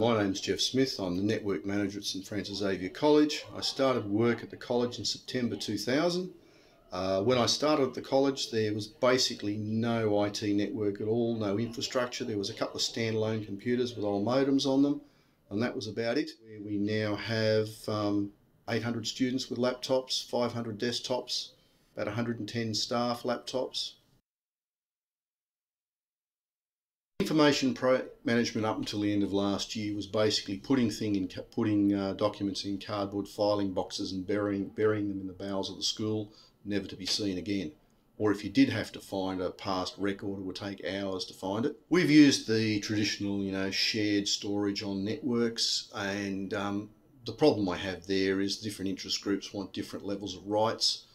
My name's Geof Smith. I'm the Network Manager at St Francis Xavier College. I started work at the college in September 2000. When I started at the college, there was basically no IT network at all, no infrastructure. There was a couple of standalone computers with old modems on them, and that was about it. We now have 800 students with laptops, 500 desktops, about 110 staff laptops. Information management up until the end of last year was basically putting documents in cardboard filing boxes and burying them in the bowels of the school, never to be seen again. Or if you did have to find a past record, it would take hours to find it. We've used the traditional, shared storage on networks, and the problem I have there is different interest groups want different levels of rights,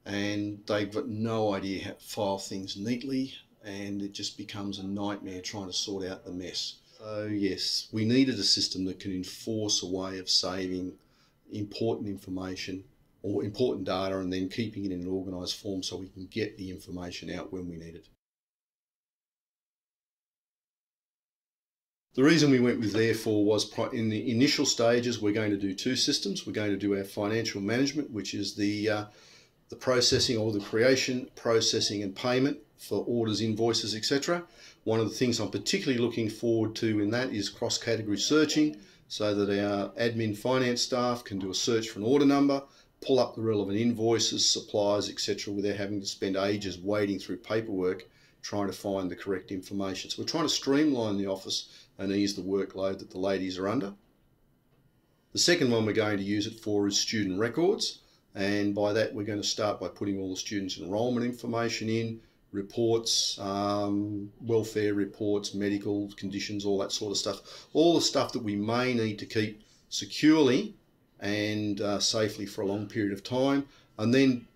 and they've got no idea how to file things neatly, and it just becomes a nightmare trying to sort out the mess. So yes, we needed a system that can enforce a way of saving important information or important data and then keeping it in an organised form so we can get the information out when we need it. The reason we went with Therefore was in the initial stages we're going to do two systems. We're going to do our financial management, which is the processing or the creation, processing and payment for orders, invoices, etc. One of the things I'm particularly looking forward to in that is cross-category searching, so that our admin finance staff can do a search for an order number, pull up the relevant invoices, suppliers, etc. without having to spend ages wading through paperwork trying to find the correct information. So we're trying to streamline the office and ease the workload that the ladies are under. The second one we're going to use it for is student records, and by that we're going to start by putting all the students' enrolment information in, reports, welfare reports, medical conditions, all that sort of stuff. All the stuff that we may need to keep securely and safely for a long period of time. And then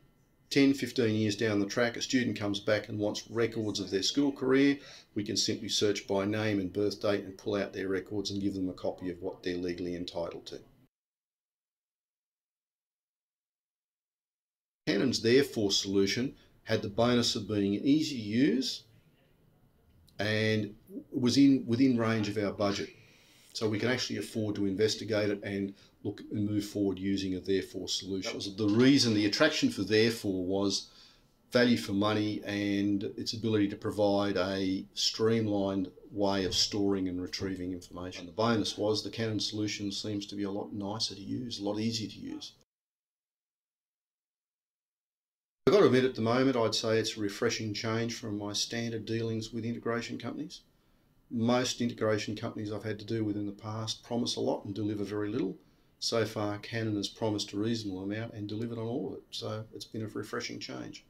10, 15 years down the track, a student comes back and wants records of their school career. We can simply search by name and birth date and pull out their records and give them a copy of what they're legally entitled to. Canon's Therefore solution had the bonus of being easy to use and was within range of our budget. So we can actually afford to investigate it and look and move forward using a Therefore solution. That was the reason, the attraction for Therefore was value for money and its ability to provide a streamlined way of storing and retrieving information. The bonus was the Canon solution seems to be a lot nicer to use, a lot easier to use. I've got to admit, at the moment, I'd say it's a refreshing change from my standard dealings with integration companies. Most integration companies I've had to do with in the past promise a lot and deliver very little. So far, Canon has promised a reasonable amount and delivered on all of it. So it's been a refreshing change.